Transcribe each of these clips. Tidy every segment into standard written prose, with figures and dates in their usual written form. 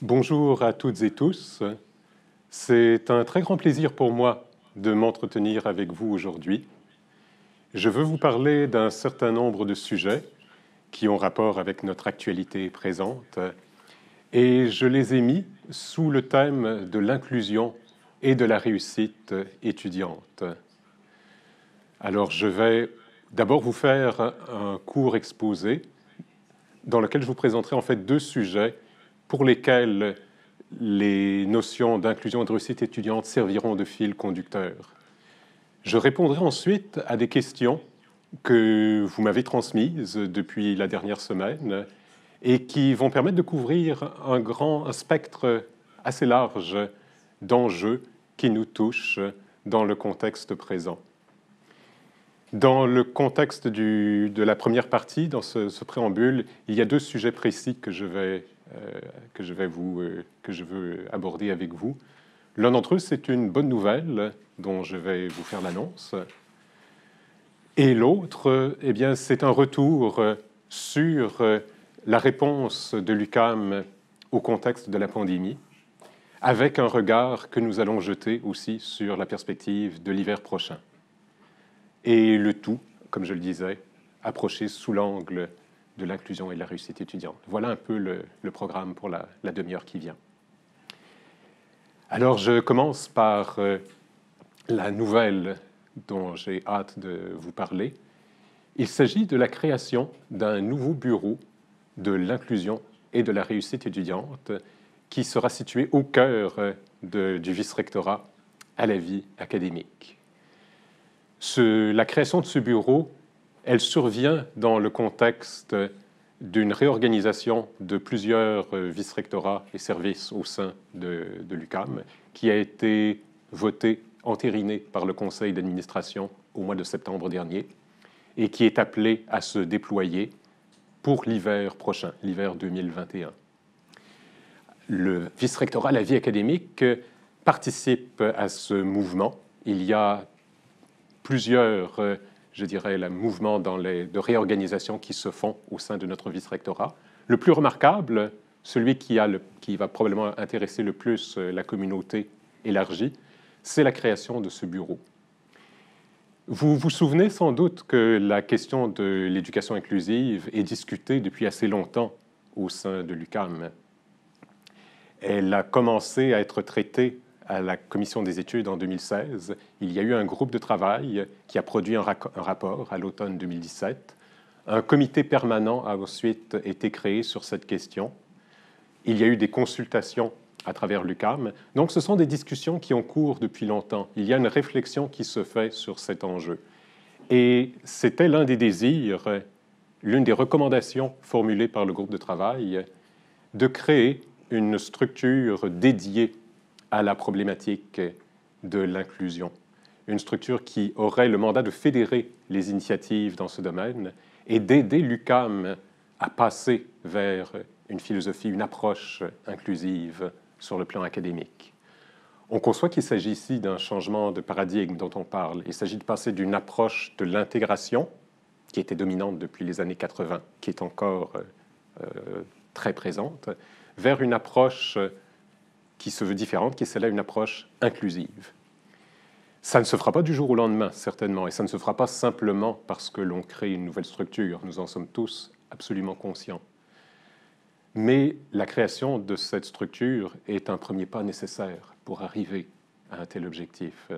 Bonjour à toutes et tous. C'est un très grand plaisir pour moi de m'entretenir avec vous aujourd'hui. Je veux vous parler d'un certain nombre de sujets qui ont rapport avec notre actualité présente et je les ai mis sous le thème de l'inclusion et de la réussite étudiante. Alors, je vais d'abord vous faire un court exposé dans lequel je vous présenterai en fait deux sujets pour lesquels les notions d'inclusion et de réussite étudiante serviront de fil conducteur. Je répondrai ensuite à des questions que vous m'avez transmises depuis la dernière semaine et qui vont permettre de couvrir un spectre assez large d'enjeux qui nous touchent dans le contexte présent. Dans le contexte de la première partie, dans ce préambule, il y a deux sujets précis que je veux aborder avec vous. L'un d'entre eux, c'est une bonne nouvelle dont je vais vous faire l'annonce. Et l'autre, eh bien, c'est un retour sur la réponse de l'UQAM au contexte de la pandémie, avec un regard que nous allons jeter aussi sur la perspective de l'hiver prochain. Et le tout, comme je le disais, approché sous l'angle de l'inclusion et de la réussite étudiante. Voilà un peu le programme pour la demi-heure qui vient. Alors, je commence par la nouvelle dont j'ai hâte de vous parler. Il s'agit de la création d'un nouveau bureau de l'inclusion et de la réussite étudiante qui sera situé au cœur du vice-rectorat à la vie académique. La création de ce bureau, elle survient dans le contexte d'une réorganisation de plusieurs vice-rectorats et services au sein de l'UQAM, qui a été votée, entérinée par le conseil d'administration au mois de septembre dernier, et qui est appelée à se déployer pour l'hiver prochain, l'hiver 2021. Le vice-rectorat à la vie académique participe à ce mouvement. Il y a plusieurs, je dirais, mouvements de réorganisation qui se font au sein de notre vice-rectorat. Le plus remarquable, celui qui va probablement intéresser le plus la communauté élargie, c'est la création de ce bureau. Vous vous souvenez sans doute que la question de l'éducation inclusive est discutée depuis assez longtemps au sein de l'UQAM. Elle a commencé à être traitée à la commission des études en 2016. Il y a eu un groupe de travail qui a produit un rapport à l'automne 2017. Un comité permanent a ensuite été créé sur cette question. Il y a eu des consultations à travers l'UQAM. Donc, ce sont des discussions qui ont cours depuis longtemps. Il y a une réflexion qui se fait sur cet enjeu. Et c'était l'un des désirs, l'une des recommandations formulées par le groupe de travail, de créer une structure dédiée à la problématique de l'inclusion. Une structure qui aurait le mandat de fédérer les initiatives dans ce domaine et d'aider l'UQAM à passer vers une philosophie, une approche inclusive sur le plan académique. On conçoit qu'il s'agit ici d'un changement de paradigme dont on parle. Il s'agit de passer d'une approche de l'intégration, qui était dominante depuis les années 80, qui est encore très présente, vers une approche qui se veut différente, qui est celle-là, une approche inclusive. Ça ne se fera pas du jour au lendemain, certainement, et ça ne se fera pas simplement parce que l'on crée une nouvelle structure. Nous en sommes tous absolument conscients. Mais la création de cette structure est un premier pas nécessaire pour arriver à un tel objectif.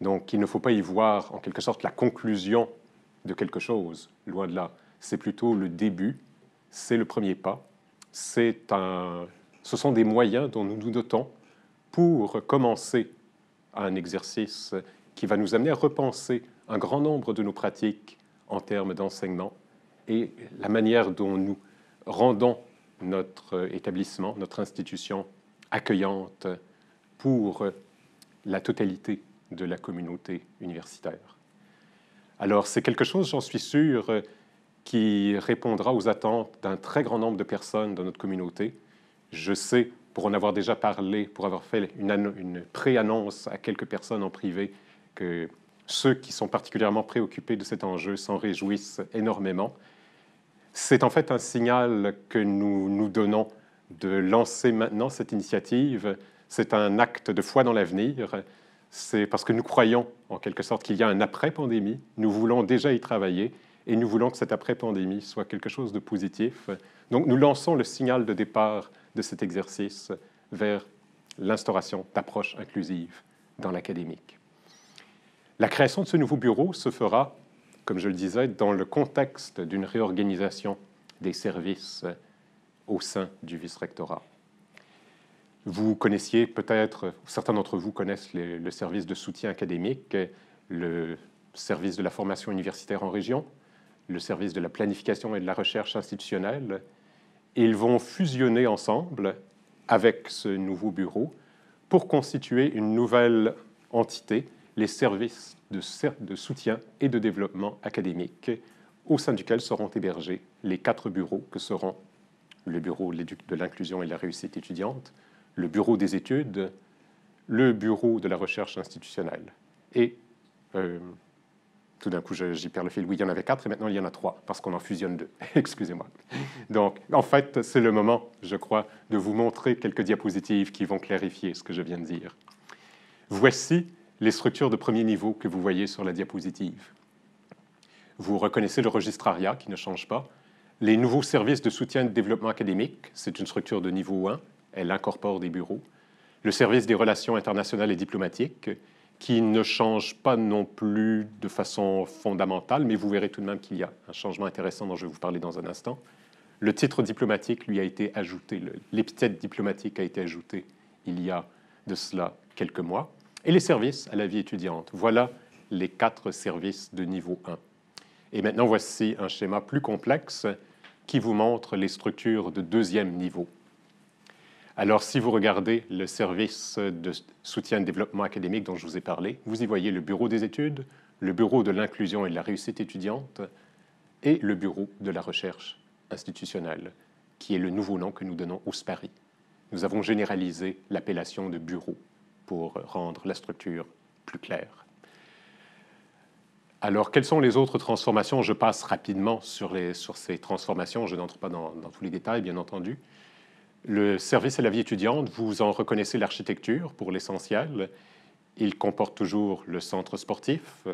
Donc, il ne faut pas y voir, en quelque sorte, la conclusion de quelque chose, loin de là. C'est plutôt le début, c'est le premier pas, ce sont des moyens dont nous nous dotons pour commencer un exercice qui va nous amener à repenser un grand nombre de nos pratiques en termes d'enseignement et la manière dont nous rendons notre établissement, notre institution accueillante pour la totalité de la communauté universitaire. Alors, c'est quelque chose, j'en suis sûr, qui répondra aux attentes d'un très grand nombre de personnes dans notre communauté. Je sais, pour en avoir déjà parlé, pour avoir fait une pré-annonce à quelques personnes en privé, que ceux qui sont particulièrement préoccupés de cet enjeu s'en réjouissent énormément. C'est en fait un signal que nous nous donnons de lancer maintenant cette initiative. C'est un acte de foi dans l'avenir. C'est parce que nous croyons, en quelque sorte, qu'il y a un après-pandémie. Nous voulons déjà y travailler et nous voulons que cette après-pandémie soit quelque chose de positif. Donc, nous lançons le signal de départ de cet exercice vers l'instauration d'approches inclusives dans l'académique. La création de ce nouveau bureau se fera, comme je le disais, dans le contexte d'une réorganisation des services au sein du vice-rectorat. Vous connaissiez peut-être, certains d'entre vous connaissent le service de soutien académique, le service de la formation universitaire en région, le service de la planification et de la recherche institutionnelle. Ils vont fusionner ensemble avec ce nouveau bureau pour constituer une nouvelle entité, les services de soutien et de développement académique, au sein duquel seront hébergés les 4 bureaux que seront le bureau de l'inclusion et de la réussite étudiante, le bureau des études, le bureau de la recherche institutionnelle. Et tout d'un coup, j'y perds le fil. Oui, il y en avait 4 et maintenant il y en a 3 parce qu'on en fusionne 2. Excusez-moi. Donc, en fait, c'est le moment, je crois, de vous montrer quelques diapositives qui vont clarifier ce que je viens de dire. Voici les structures de premier niveau que vous voyez sur la diapositive. Vous reconnaissez le registrariat qui ne change pas. Les nouveaux services de soutien et de développement académique, c'est une structure de niveau 1. Elle incorpore des bureaux. Le service des relations internationales et diplomatiques, qui ne change pas non plus de façon fondamentale, mais vous verrez tout de même qu'il y a un changement intéressant dont je vais vous parler dans un instant. Le titre diplomatique lui a été ajouté, l'épithète diplomatique a été ajouté il y a de cela quelques mois. Et les services à la vie étudiante. Voilà les 4 services de niveau 1. Et maintenant, voici un schéma plus complexe qui vous montre les structures de deuxième niveau. Alors, si vous regardez le service de soutien et de développement académique dont je vous ai parlé, vous y voyez le bureau des études, le bureau de l'inclusion et de la réussite étudiante et le bureau de la recherche institutionnelle, qui est le nouveau nom que nous donnons au SPARI. Nous avons généralisé l'appellation de bureau pour rendre la structure plus claire. Alors, quelles sont les autres transformations? Je passe rapidement sur ces transformations, je n'entre pas dans tous les détails, bien entendu. Le service à la vie étudiante, vous en reconnaissez l'architecture pour l'essentiel. Il comporte toujours le centre sportif,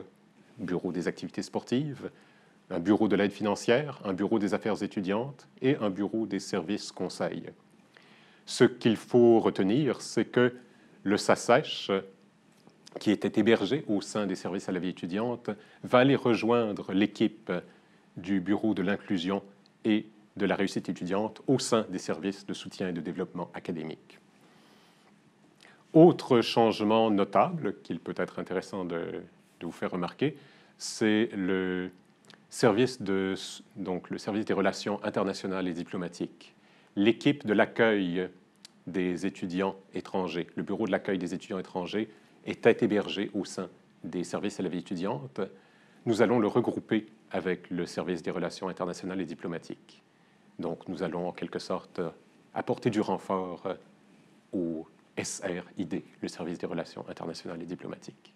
bureau des activités sportives, un bureau de l'aide financière, un bureau des affaires étudiantes et un bureau des services conseils. Ce qu'il faut retenir, c'est que le SACESH, qui était hébergé au sein des services à la vie étudiante, va aller rejoindre l'équipe du bureau de l'inclusion et de la réussite étudiante au sein des services de soutien et de développement académique. Autre changement notable qu'il peut être intéressant de vous faire remarquer, c'est le service des relations internationales et diplomatiques. L'équipe de l'accueil des étudiants étrangers, le bureau de l'accueil des étudiants étrangers, était hébergé au sein des services à la vie étudiante. Nous allons le regrouper avec le service des relations internationales et diplomatiques. Donc, nous allons en quelque sorte apporter du renfort au SRID, le service des relations internationales et diplomatiques.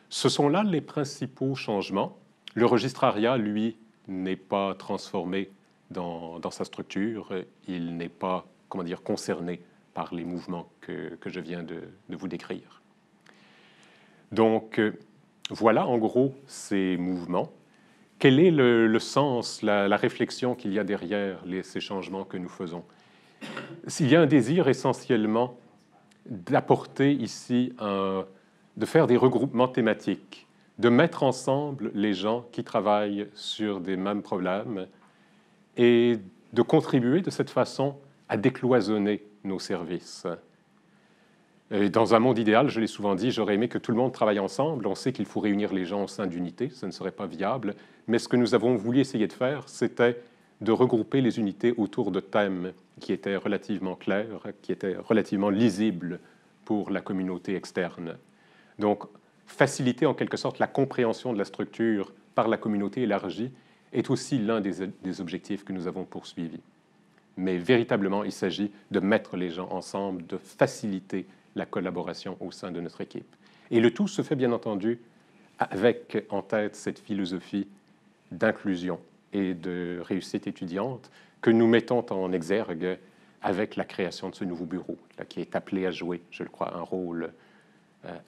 Ce sont là les principaux changements. Le registrariat, lui, n'est pas transformé dans sa structure. Il n'est pas, concerné par les mouvements que je viens de vous décrire. Donc, voilà en gros ces mouvements. Quel est le sens, la réflexion qu'il y a derrière ces changements que nous faisons? S'il y a un désir essentiellement d'apporter ici, de faire des regroupements thématiques, de mettre ensemble les gens qui travaillent sur des mêmes problèmes et de contribuer de cette façon à décloisonner nos services. Et dans un monde idéal, je l'ai souvent dit, j'aurais aimé que tout le monde travaille ensemble. On sait qu'il faut réunir les gens au sein d'unités, ce ne serait pas viable. Mais ce que nous avons voulu essayer de faire, c'était de regrouper les unités autour de thèmes qui étaient relativement clairs, qui étaient relativement lisibles pour la communauté externe. Donc, faciliter en quelque sorte la compréhension de la structure par la communauté élargie est aussi l'un des objectifs que nous avons poursuivis. Mais véritablement, il s'agit de mettre les gens ensemble, de faciliter la collaboration au sein de notre équipe. Et le tout se fait bien entendu avec en tête cette philosophie d'inclusion et de réussite étudiante que nous mettons en exergue avec la création de ce nouveau bureau, là, qui est appelé à jouer, je le crois, un rôle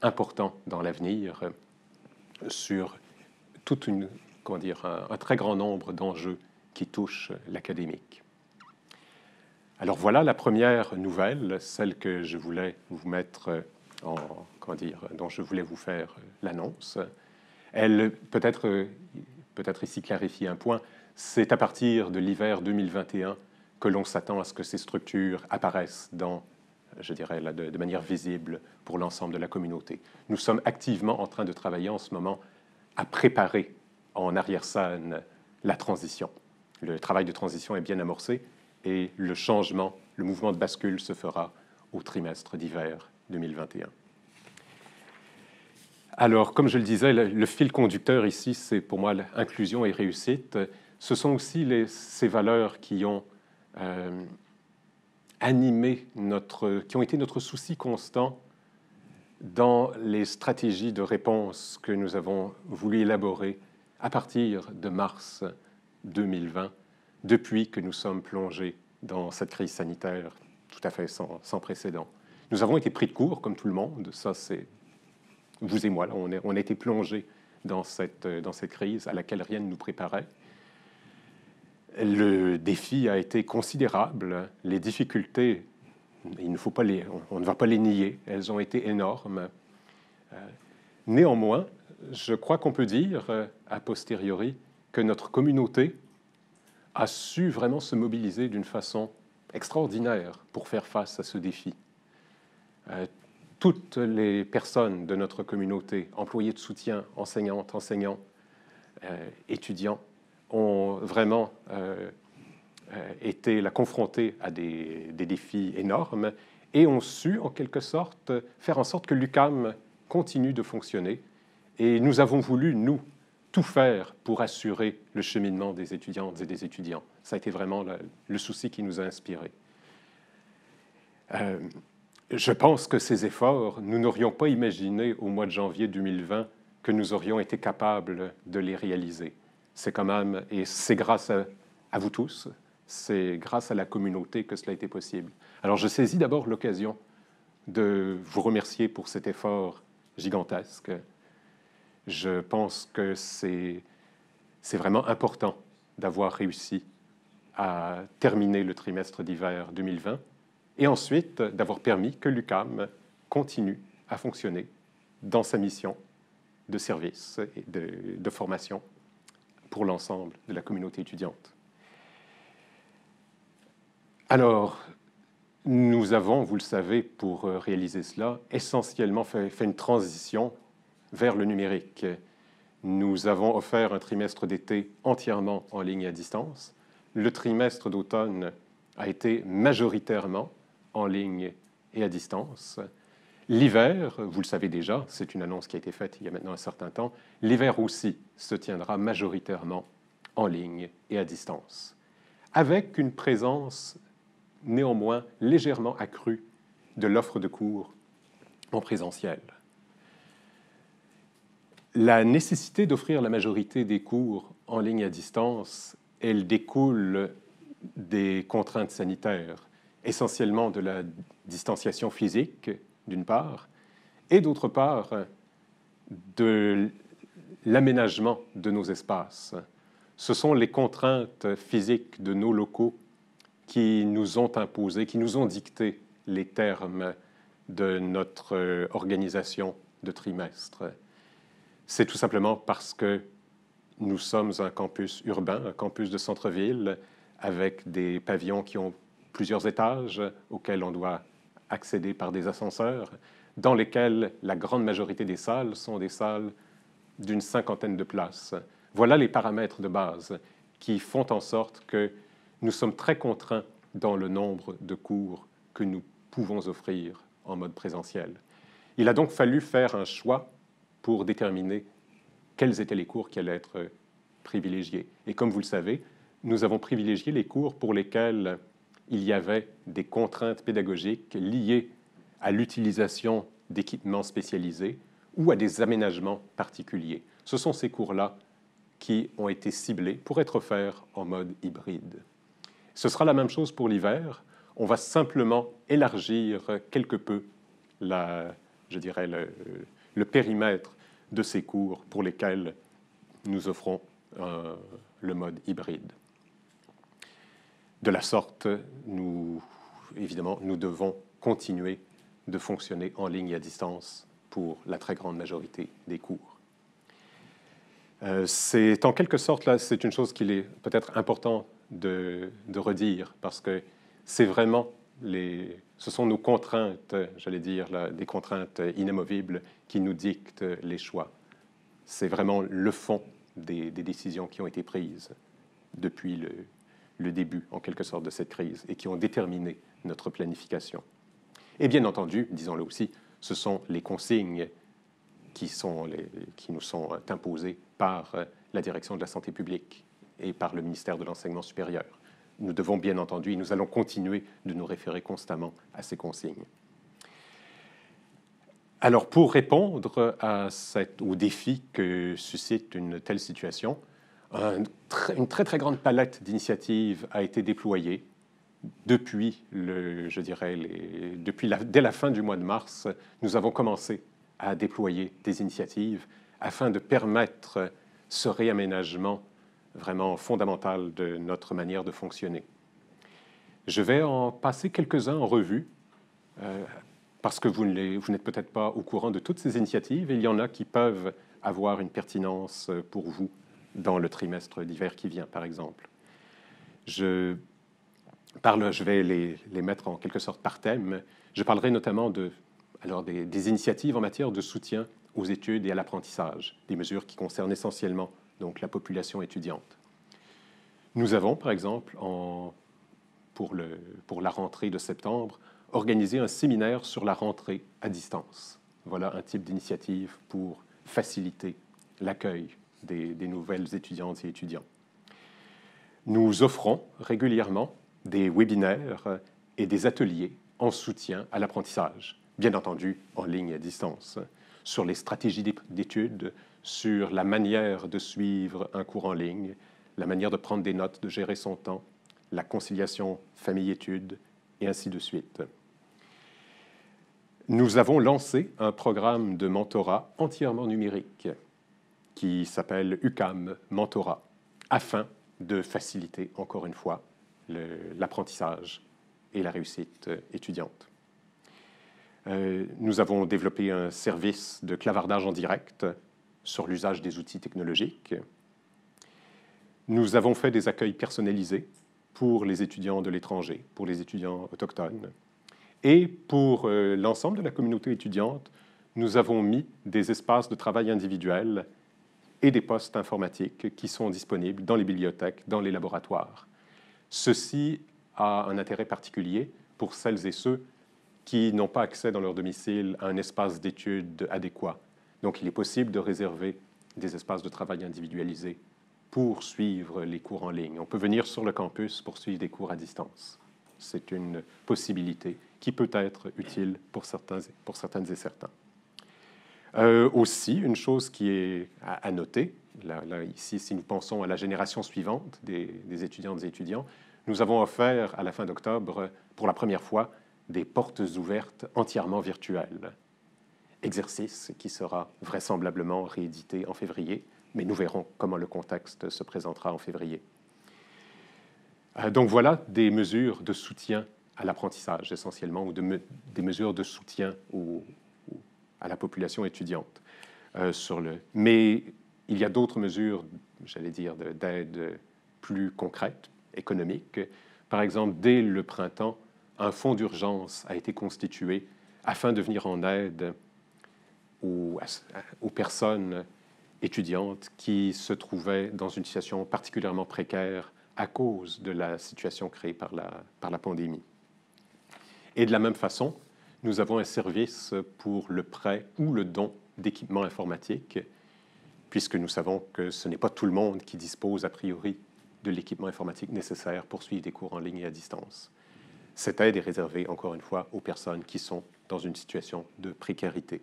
important dans l'avenir sur toute une, comment dire, un très grand nombre d'enjeux qui touchent l'académique. Alors voilà la première nouvelle, celle que je voulais vous mettre en, comment dire, dont je voulais vous faire l'annonce. Elle peut-être ici clarifier un point, c'est à partir de l'hiver 2021 que l'on s'attend à ce que ces structures apparaissent dans, je dirais, là, de manière visible pour l'ensemble de la communauté. Nous sommes activement en train de travailler en ce moment à préparer en arrière-scène la transition. Le travail de transition est bien amorcé et le changement, le mouvement de bascule se fera au trimestre d'hiver 2021. Alors, comme je le disais, le fil conducteur ici, c'est pour moi l'inclusion et réussite. Ce sont aussi ces valeurs qui ont animé qui ont été notre souci constant dans les stratégies de réponse que nous avons voulu élaborer à partir de mars 2020, depuis que nous sommes plongés dans cette crise sanitaire tout à fait sans précédent. Nous avons été pris de court, comme tout le monde, ça c'est vous et moi, là, on a été plongés dans cette crise à laquelle rien ne nous préparait. Le défi a été considérable, les difficultés, on ne va pas les nier, elles ont été énormes. Néanmoins, je crois qu'on peut dire, a posteriori, que notre communauté a su vraiment se mobiliser d'une façon extraordinaire pour faire face à ce défi. Toutes les personnes de notre communauté, employés de soutien, enseignantes, enseignants, étudiants, ont vraiment été confrontés à des défis énormes et ont su, en quelque sorte, faire en sorte que l'UQAM continue de fonctionner. Et nous avons voulu, nous, tout faire pour assurer le cheminement des étudiantes et des étudiants. Ça a été vraiment le souci qui nous a inspirés. Je pense que ces efforts, nous n'aurions pas imaginé au mois de janvier 2020 que nous aurions été capables de les réaliser. C'est quand même, et c'est grâce à vous tous, c'est grâce à la communauté que cela a été possible. Alors je saisis d'abord l'occasion de vous remercier pour cet effort gigantesque. Je pense que c'est vraiment important d'avoir réussi à terminer le trimestre d'hiver 2020 et ensuite d'avoir permis que l'UQAM continue à fonctionner dans sa mission de service et de formation pour l'ensemble de la communauté étudiante. Alors, nous avons, vous le savez, pour réaliser cela, essentiellement fait une transition vers le numérique. Nous avons offert un trimestre d'été entièrement en ligne à distance. Le trimestre d'automne a été majoritairement en ligne et à distance. L'hiver, vous le savez déjà, c'est une annonce qui a été faite il y a maintenant un certain temps, l'hiver aussi se tiendra majoritairement en ligne et à distance, avec une présence néanmoins légèrement accrue de l'offre de cours en présentiel. La nécessité d'offrir la majorité des cours en ligne à distance, elle découle des contraintes sanitaires, essentiellement de la distanciation physique, d'une part, et d'autre part, de l'aménagement de nos espaces. Ce sont les contraintes physiques de nos locaux qui nous ont imposé, qui nous ont dicté les termes de notre organisation de trimestre. C'est tout simplement parce que nous sommes un campus urbain, un campus de centre-ville, avec des pavillons qui ont plusieurs étages auxquels on doit accéder par des ascenseurs, dans lesquels la grande majorité des salles sont des salles d'une 50aine de places. Voilà les paramètres de base qui font en sorte que nous sommes très contraints dans le nombre de cours que nous pouvons offrir en mode présentiel. Il a donc fallu faire un choix pour déterminer quels étaient les cours qui allaient être privilégiés. Et comme vous le savez, nous avons privilégié les cours pour lesquels il y avait des contraintes pédagogiques liées à l'utilisation d'équipements spécialisés ou à des aménagements particuliers. Ce sont ces cours-là qui ont été ciblés pour être offerts en mode hybride. Ce sera la même chose pour l'hiver. On va simplement élargir quelque peu je dirais le périmètre de ces cours pour lesquels nous offrons le mode hybride. De la sorte, évidemment, nous devons continuer de fonctionner en ligne et à distance pour la très grande majorité des cours. C'est en quelque sorte, là, c'est une chose qu'il est peut-être important de redire, parce que c'est vraiment ce sont nos contraintes, j'allais dire, là, des contraintes inamovibles qui nous dictent les choix. C'est vraiment le fond des décisions qui ont été prises depuis le début, en quelque sorte, de cette crise et qui ont déterminé notre planification. Et bien entendu, disons-le aussi, ce sont les consignes qui nous sont imposées par la direction de la santé publique et par le ministère de l'Enseignement supérieur. Nous devons bien entendu, et nous allons continuer de nous référer constamment à ces consignes. Alors, pour répondre au défi que suscite une telle situation, une très très grande palette d'initiatives a été déployée depuis, dès la fin du mois de mars. Nous avons commencé à déployer des initiatives afin de permettre ce réaménagement vraiment fondamental de notre manière de fonctionner. Je vais en passer quelques-uns en revue, parce que vous n'êtes peut-être pas au courant de toutes ces initiatives, et il y en a qui peuvent avoir une pertinence pour vous dans le trimestre d'hiver qui vient, par exemple. Je vais les mettre en quelque sorte par thème. Je parlerai notamment des initiatives en matière de soutien aux études et à l'apprentissage, des mesures qui concernent essentiellement donc, la population étudiante. Nous avons, par exemple, pour la rentrée de septembre, organisé un séminaire sur la rentrée à distance. Voilà un type d'initiative pour faciliter l'accueil des nouvelles étudiantes et étudiants. Nous offrons régulièrement des webinaires et des ateliers en soutien à l'apprentissage, bien entendu en ligne et à distance, sur les stratégies d'études, sur la manière de suivre un cours en ligne, la manière de prendre des notes, de gérer son temps, la conciliation famille-études, et ainsi de suite. Nous avons lancé un programme de mentorat entièrement numérique qui s'appelle UQAM Mentorat, afin de faciliter, encore une fois, l'apprentissage et la réussite étudiante. Nous avons développé un service de clavardage en direct sur l'usage des outils technologiques. Nous avons fait des accueils personnalisés pour les étudiants de l'étranger, pour les étudiants autochtones. Et pour l'ensemble de la communauté étudiante, nous avons mis des espaces de travail individuels et des postes informatiques qui sont disponibles dans les bibliothèques, dans les laboratoires. Ceci a un intérêt particulier pour celles et ceux qui n'ont pas accès dans leur domicile à un espace d'études adéquat. Donc, il est possible de réserver des espaces de travail individualisés pour suivre les cours en ligne. On peut venir sur le campus pour suivre des cours à distance. C'est une possibilité qui peut être utile pour certaines et certains. Aussi, une chose qui est à noter, ici, si nous pensons à la génération suivante des étudiantes et étudiants, nous avons offert à la fin d'octobre, pour la première fois, des portes ouvertes entièrement virtuelles. Exercice qui sera vraisemblablement réédité en février, mais nous verrons comment le contexte se présentera en février. Donc voilà des mesures de soutien à l'apprentissage essentiellement, ou des mesures de soutien à la population étudiante. Mais il y a d'autres mesures, j'allais dire, d'aide plus concrètes, économiques. Par exemple, dès le printemps, un fonds d'urgence a été constitué afin de venir en aide aux personnes étudiantes qui se trouvaient dans une situation particulièrement précaire à cause de la situation créée par la pandémie. Et de la même façon, nous avons un service pour le prêt ou le don d'équipements informatiques, puisque nous savons que ce n'est pas tout le monde qui dispose a priori de l'équipement informatique nécessaire pour suivre des cours en ligne et à distance. Cette aide est réservée, encore une fois, aux personnes qui sont dans une situation de précarité.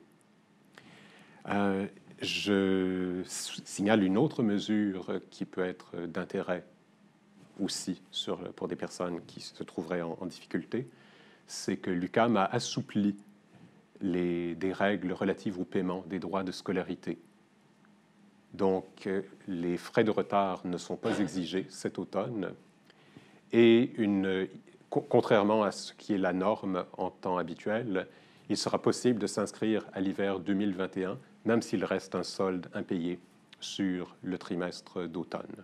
Je signale une autre mesure qui peut être d'intérêt aussi pour des personnes qui se trouveraient en difficulté, c'est que l'UQAM a assoupli des règles relatives au paiement des droits de scolarité. Donc, les frais de retard ne sont pas exigés cet automne et contrairement à ce qui est la norme en temps habituel, il sera possible de s'inscrire à l'hiver 2021, même s'il reste un solde impayé sur le trimestre d'automne.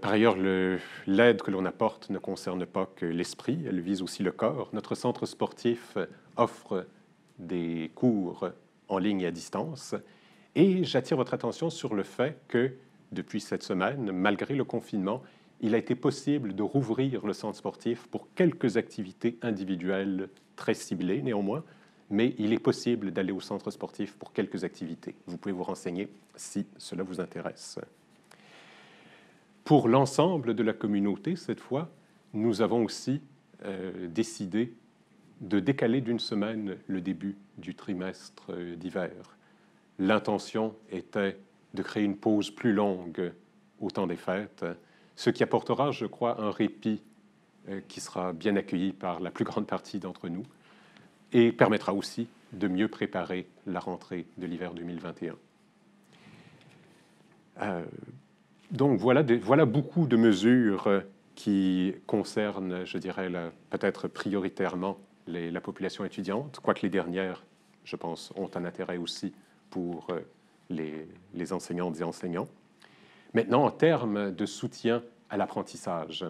Par ailleurs, l'aide que l'on apporte ne concerne pas que l'esprit, elle vise aussi le corps. Notre centre sportif offre des cours en ligne et à distance. Et j'attire votre attention sur le fait que, depuis cette semaine, malgré le confinement, il a été possible de rouvrir le centre sportif pour quelques activités individuelles très ciblées néanmoins, mais il est possible d'aller au centre sportif pour quelques activités. Vous pouvez vous renseigner si cela vous intéresse. Pour l'ensemble de la communauté, cette fois, nous avons aussi décidé de décaler d'une semaine le début du trimestre d'hiver. L'intention était de créer une pause plus longue au temps des fêtes, ce qui apportera, je crois, un répit qui sera bien accueilli par la plus grande partie d'entre nous et permettra aussi de mieux préparer la rentrée de l'hiver 2021. Donc voilà beaucoup de mesures qui concernent, je dirais, peut-être prioritairement la population étudiante, quoique les dernières, je pense, ont un intérêt aussi pour les enseignantes et enseignants. Maintenant, en termes de soutien à l'apprentissage,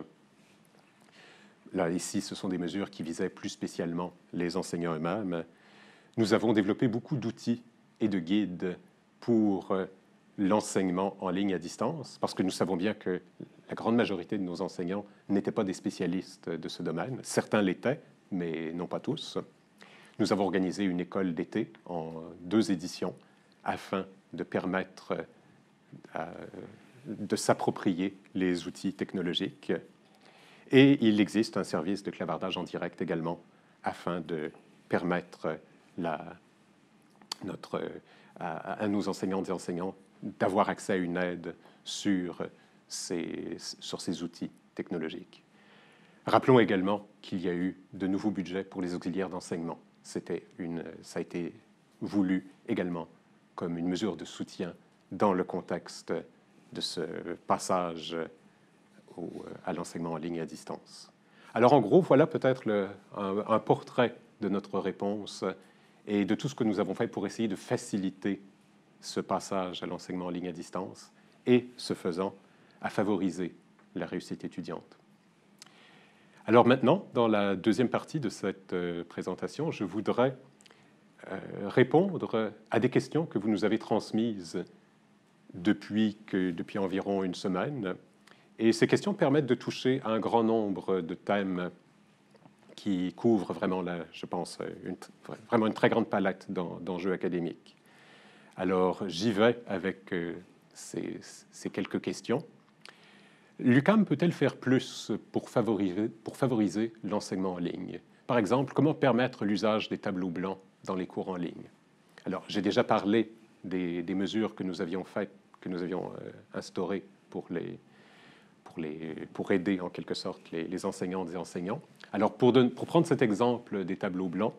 là, ici, ce sont des mesures qui visaient plus spécialement les enseignants eux-mêmes. Nous avons développé beaucoup d'outils et de guides pour l'enseignement en ligne à distance, parce que nous savons bien que la grande majorité de nos enseignants n'étaient pas des spécialistes de ce domaine. Certains l'étaient, mais non pas tous. Nous avons organisé une école d'été en 2 éditions afin de permettre de s'approprier les outils technologiques. Et il existe un service de clavardage en direct également afin de permettre à nos enseignantes et enseignants d'avoir accès à une aide sur ces outils technologiques. Rappelons également qu'il y a eu de nouveaux budgets pour les auxiliaires d'enseignement. Ça a été voulu également comme une mesure de soutien dans le contexte de ce passage à l'enseignement en ligne et à distance. Alors en gros, voilà peut-être un portrait de notre réponse et de tout ce que nous avons fait pour essayer de faciliter ce passage à l'enseignement en ligne à distance et, ce faisant, à favoriser la réussite étudiante. Alors maintenant, dans la deuxième partie de cette présentation, je voudrais répondre à des questions que vous nous avez transmises depuis environ une semaine. Et ces questions permettent de toucher à un grand nombre de thèmes qui couvrent vraiment, je pense, vraiment une très grande palette d'enjeux académiques. Alors, j'y vais avec ces quelques questions. L'UQAM peut-elle faire plus pour favoriser l'enseignement en ligne? Par exemple, comment permettre l'usage des tableaux blancs dans les cours en ligne? Alors, j'ai déjà parlé des mesures que nous avions faites, que nous avions instaurées pour aider en quelque sorte les enseignantes et enseignants. Alors, pour prendre cet exemple des tableaux blancs,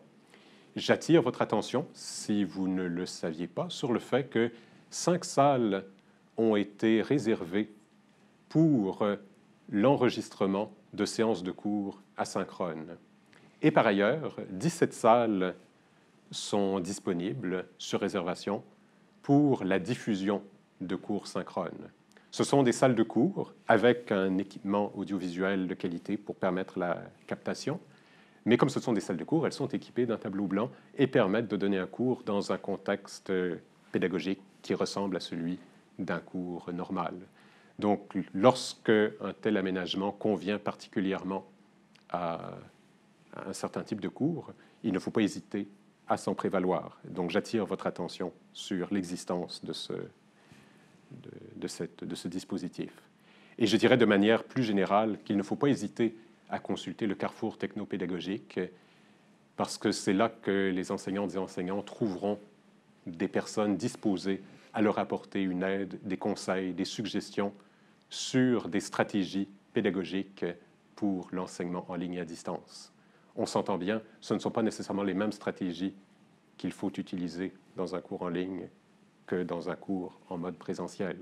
j'attire votre attention, si vous ne le saviez pas, sur le fait que 5 salles ont été réservées pour l'enregistrement de séances de cours asynchrones. Et par ailleurs, 17 salles sont disponibles sur réservation pour la diffusion de cours synchrones. Ce sont des salles de cours avec un équipement audiovisuel de qualité pour permettre la captation. Mais comme ce sont des salles de cours, elles sont équipées d'un tableau blanc et permettent de donner un cours dans un contexte pédagogique qui ressemble à celui d'un cours normal. Donc, lorsque un tel aménagement convient particulièrement à un certain type de cours, il ne faut pas hésiter à s'en prévaloir. Donc, j'attire votre attention sur l'existence de ce dispositif. Et je dirais de manière plus générale qu'il ne faut pas hésiter à consulter le carrefour technopédagogique parce que c'est là que les enseignantes et enseignants trouveront des personnes disposées à leur apporter une aide, des conseils, des suggestions sur des stratégies pédagogiques pour l'enseignement en ligne et à distance. On s'entend bien, ce ne sont pas nécessairement les mêmes stratégies qu'il faut utiliser dans un cours en ligne que dans un cours en mode présentiel.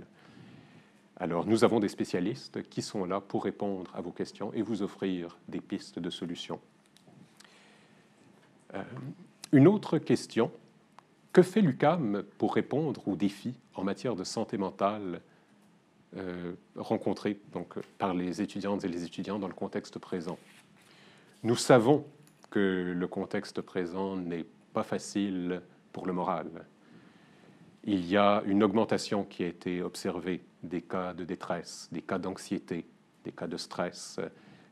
Alors, nous avons des spécialistes qui sont là pour répondre à vos questions et vous offrir des pistes de solutions. Une autre question, que fait l'UQAM pour répondre aux défis en matière de santé mentale rencontrés donc, par les étudiantes et les étudiants dans le contexte présent? Nous savons que le contexte présent n'est pas facile pour le moral. Il y a une augmentation qui a été observée des cas de détresse, des cas d'anxiété, des cas de stress.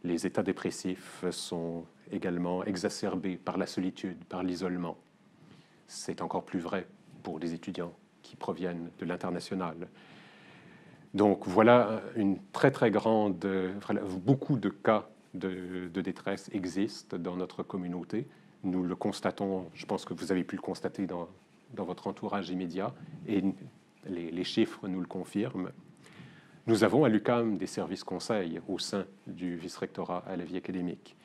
Les états dépressifs sont également exacerbés par la solitude, par l'isolement. C'est encore plus vrai pour les étudiants qui proviennent de l'international. Donc voilà une très très grande, beaucoup de cas de détresse existent dans notre communauté. Nous le constatons, je pense que vous avez pu le constater dans votre entourage immédiat, et les chiffres nous le confirment. Nous avons à l'UQAM des services conseils au sein du vice-rectorat à la vie académique.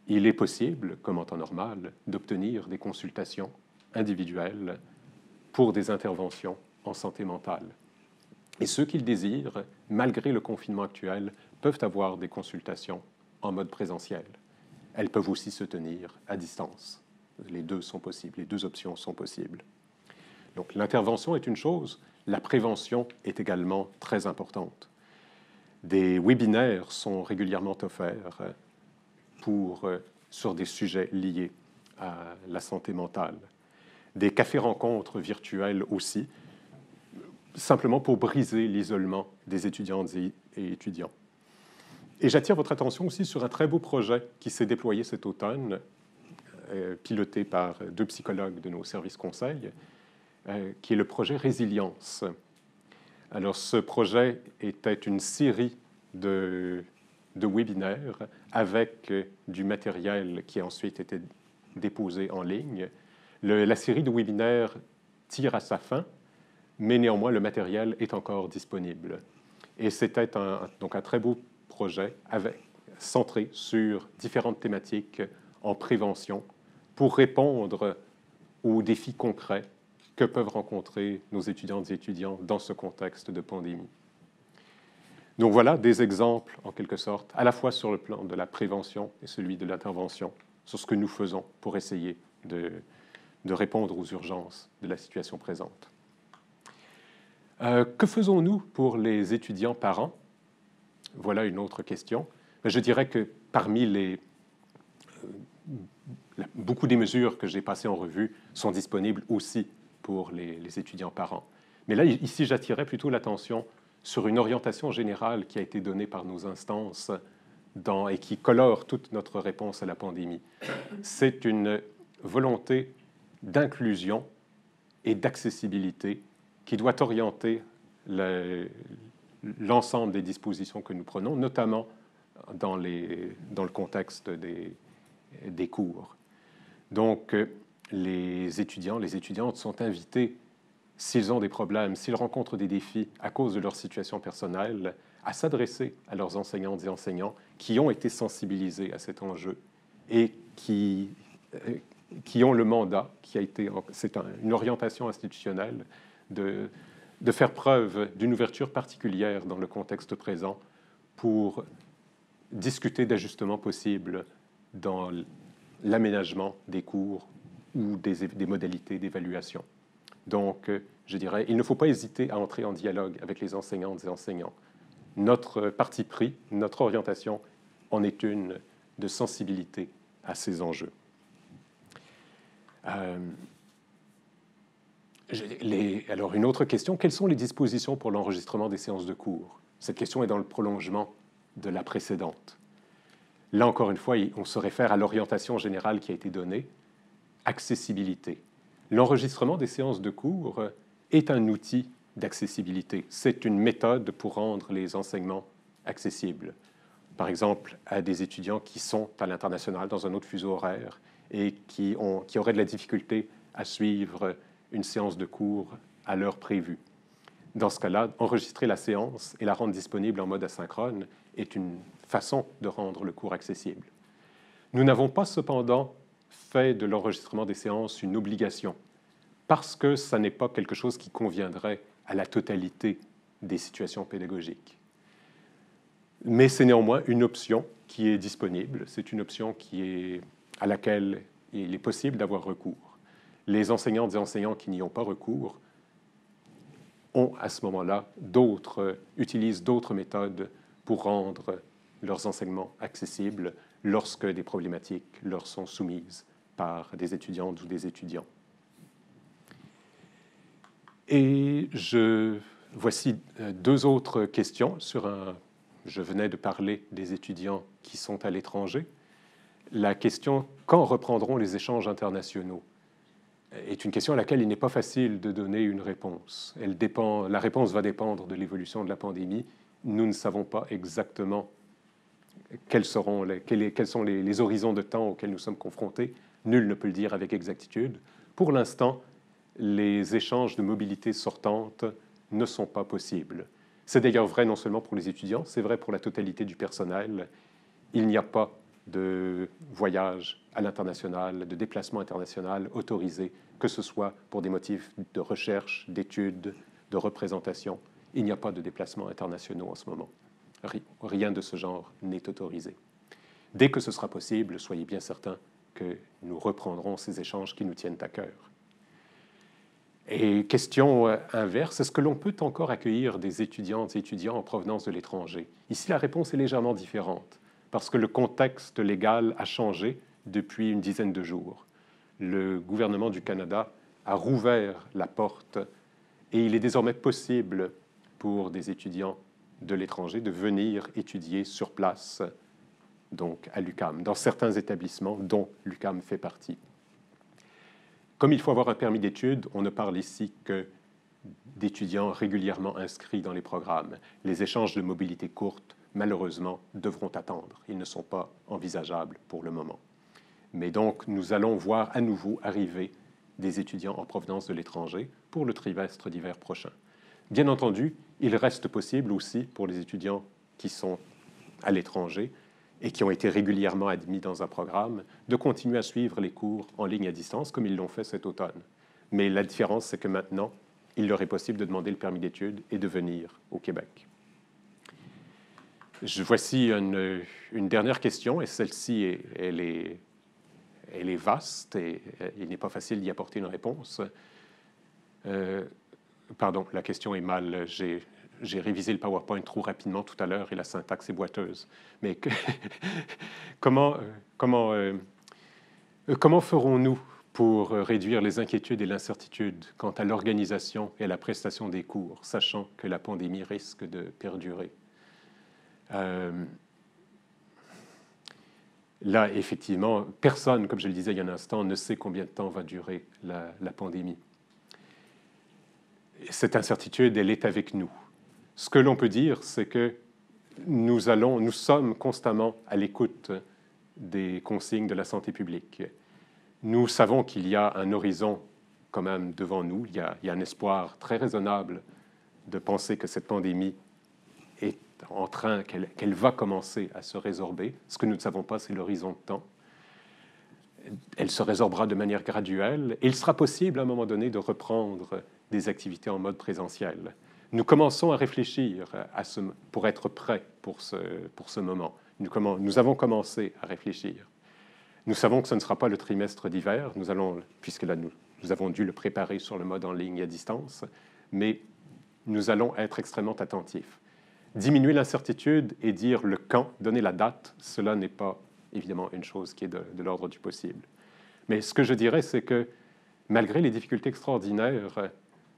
Il est possible, comme en temps normal, d'obtenir des consultations individuelles pour des interventions en santé mentale. Et ceux qui le désirent, malgré le confinement actuel, peuvent avoir des consultations en mode présentiel. Elles peuvent aussi se tenir à distance. Les deux sont possibles, les deux options sont possibles. Donc l'intervention est une chose, la prévention est également très importante. Des webinaires sont régulièrement offerts sur des sujets liés à la santé mentale. Des cafés-rencontres virtuels aussi, simplement pour briser l'isolement des étudiantes et étudiants. Et j'attire votre attention aussi sur un très beau projet qui s'est déployé cet automne, piloté par 2 psychologues de nos services conseils, qui est le projet Résilience. Alors, ce projet était une série de webinaires avec du matériel qui a ensuite été déposé en ligne. La série de webinaires tire à sa fin, mais néanmoins, le matériel est encore disponible. Et c'était donc un très beau projet centré sur différentes thématiques en prévention pour répondre aux défis concrets que peuvent rencontrer nos étudiantes et étudiants dans ce contexte de pandémie. Donc voilà des exemples, en quelque sorte, à la fois sur le plan de la prévention et celui de l'intervention, sur ce que nous faisons pour essayer de répondre aux urgences de la situation présente. Que faisons-nous pour les étudiants parents? Voilà une autre question. Je dirais que parmi beaucoup des mesures que j'ai passées en revue sont disponibles aussi pour les étudiants parents. Mais là, ici, j'attirais plutôt l'attention sur une orientation générale qui a été donnée par nos instances et qui colore toute notre réponse à la pandémie. C'est une volonté d'inclusion et d'accessibilité qui doit orienter l'ensemble des dispositions que nous prenons, notamment dans le contexte des cours. Donc, les étudiants, les étudiantes sont invités, s'ils ont des problèmes, s'ils rencontrent des défis à cause de leur situation personnelle, à s'adresser à leurs enseignantes et enseignants qui ont été sensibilisés à cet enjeu et qui ont le mandat, c'est une orientation institutionnelle, de faire preuve d'une ouverture particulière dans le contexte présent pour discuter d'ajustements possibles dans l'aménagement des cours ou des modalités d'évaluation. Donc, je dirais, il ne faut pas hésiter à entrer en dialogue avec les enseignantes et enseignants. Notre parti pris, notre orientation en est une de sensibilité à ces enjeux. Alors, une autre question, quelles sont les dispositions pour l'enregistrement des séances de cours? Cette question est dans le prolongement de la précédente. Là, encore une fois, on se réfère à l'orientation générale qui a été donnée, accessibilité. L'enregistrement des séances de cours est un outil d'accessibilité. C'est une méthode pour rendre les enseignements accessibles. Par exemple, à des étudiants qui sont à l'international, dans un autre fuseau horaire, et qui auraient de la difficulté à suivre une séance de cours à l'heure prévue. Dans ce cas-là, enregistrer la séance et la rendre disponible en mode asynchrone est une façon de rendre le cours accessible. Nous n'avons pas cependant fait de l'enregistrement des séances une obligation, parce que ça n'est pas quelque chose qui conviendrait à la totalité des situations pédagogiques. Mais c'est néanmoins une option qui est disponible, c'est une option à laquelle il est possible d'avoir recours. Les enseignantes et enseignants qui n'y ont pas recours ont à ce moment-là utilisent d'autres méthodes pour rendre leurs enseignements accessibles lorsque des problématiques leur sont soumises par des étudiantes ou des étudiants. Et voici deux autres questions je venais de parler des étudiants qui sont à l'étranger. La question « Quand reprendront les échanges internationaux ?» est une question à laquelle il n'est pas facile de donner une réponse. La réponse va dépendre de l'évolution de la pandémie. Nous ne savons pas exactement quels sont les horizons de temps auxquels nous sommes confrontés. Nul ne peut le dire avec exactitude. Pour l'instant, les échanges de mobilité sortante ne sont pas possibles. C'est d'ailleurs vrai non seulement pour les étudiants, c'est vrai pour la totalité du personnel. Il n'y a pas de voyage à l'international, de déplacement international autorisé, que ce soit pour des motifs de recherche, d'études, de représentation. Il n'y a pas de déplacements internationaux en ce moment. Rien de ce genre n'est autorisé. Dès que ce sera possible, soyez bien certains que nous reprendrons ces échanges qui nous tiennent à cœur. Et question inverse, est-ce que l'on peut encore accueillir des étudiantes et étudiants en provenance de l'étranger? Ici, la réponse est légèrement différente, parce que le contexte légal a changé depuis une dizaine de jours. Le gouvernement du Canada a rouvert la porte et il est désormais possible pour des étudiants de l'étranger de venir étudier sur place, donc à l'UQAM, dans certains établissements dont l'UQAM fait partie. Comme il faut avoir un permis d'études, on ne parle ici que d'étudiants régulièrement inscrits dans les programmes. Les échanges de mobilité courte, malheureusement, devront attendre. Ils ne sont pas envisageables pour le moment. Mais donc, nous allons voir à nouveau arriver des étudiants en provenance de l'étranger pour le trimestre d'hiver prochain. Bien entendu, il reste possible aussi pour les étudiants qui sont à l'étranger et qui ont été régulièrement admis dans un programme, de continuer à suivre les cours en ligne à distance, comme ils l'ont fait cet automne. Mais la différence, c'est que maintenant, il leur est possible de demander le permis d'études et de venir au Québec. Voici une dernière question, et celle-ci, elle est vaste, et il n'est pas facile d'y apporter une réponse. Pardon, la question est mal... J'ai révisé le PowerPoint trop rapidement tout à l'heure et la syntaxe est boiteuse. Mais comment ferons-nous pour réduire les inquiétudes et l'incertitude quant à l'organisation et à la prestation des cours, sachant que la pandémie risque de perdurer? Là, effectivement, personne, comme je le disais il y a un instant, ne sait combien de temps va durer la pandémie. Cette incertitude, elle est avec nous. Ce que l'on peut dire, c'est que nous sommes constamment à l'écoute des consignes de la santé publique. Nous savons qu'il y a un horizon quand même devant nous. Il y a un espoir très raisonnable de penser que cette pandémie est en train, qu'elle va commencer à se résorber. Ce que nous ne savons pas, c'est l'horizon de temps. Elle se résorbera de manière graduelle et il sera possible à un moment donné de reprendre des activités en mode présentiel. Nous commençons à réfléchir pour être prêts pour ce moment. Nous avons commencé à réfléchir. Nous savons que ce ne sera pas le trimestre d'hiver, puisque là, nous avons dû le préparer sur le mode en ligne et à distance, mais nous allons être extrêmement attentifs. Diminuer l'incertitude et dire le quand, donner la date, cela n'est pas évidemment une chose qui est de l'ordre du possible. Mais ce que je dirais, c'est que malgré les difficultés extraordinaires,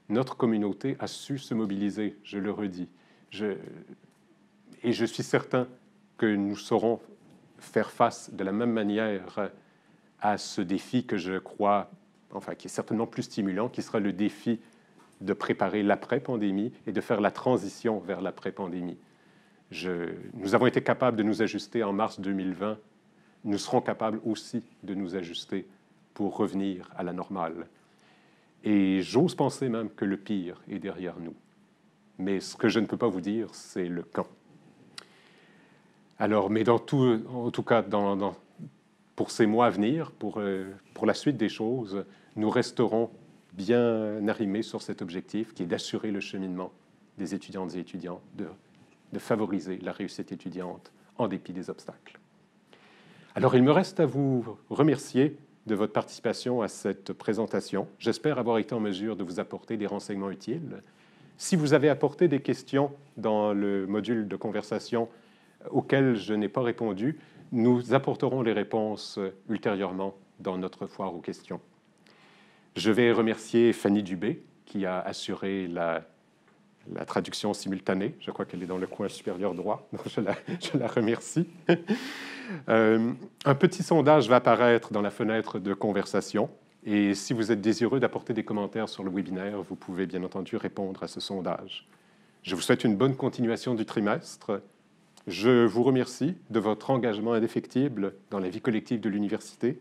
notre communauté a su se mobiliser, je le redis. Et je suis certain que nous saurons faire face de la même manière à ce défi que je crois, qui est certainement plus stimulant, qui sera le défi de préparer l'après-pandémie et de faire la transition vers l'après-pandémie. Nous avons été capables de nous ajuster en mars 2020. Nous serons capables aussi de nous ajuster pour revenir à la normale. Et j'ose penser même que le pire est derrière nous. mais ce que je ne peux pas vous dire, c'est le quand. Alors, mais en tout cas, pour ces mois à venir, pour la suite des choses, nous resterons bien arrimés sur cet objectif qui est d'assurer le cheminement des étudiantes et étudiants, de favoriser la réussite étudiante en dépit des obstacles. Alors, il me reste à vous remercier de votre participation à cette présentation. J'espère avoir été en mesure de vous apporter des renseignements utiles. Si vous avez apporté des questions dans le module de conversation auxquelles je n'ai pas répondu, nous apporterons les réponses ultérieurement dans notre foire aux questions. Je vais remercier Fanny Dubé, qui a assuré la traduction simultanée. Je crois qu'elle est dans le coin supérieur droit, donc je la remercie. Un petit sondage va apparaître dans la fenêtre de conversation, et si vous êtes désireux d'apporter des commentaires sur le webinaire, vous pouvez bien entendu répondre à ce sondage. Je vous souhaite une bonne continuation du trimestre. Je vous remercie de votre engagement indéfectible dans la vie collective de l'université,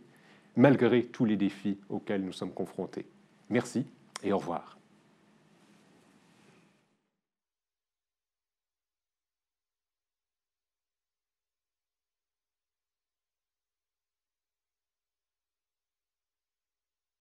malgré tous les défis auxquels nous sommes confrontés. Merci et au revoir.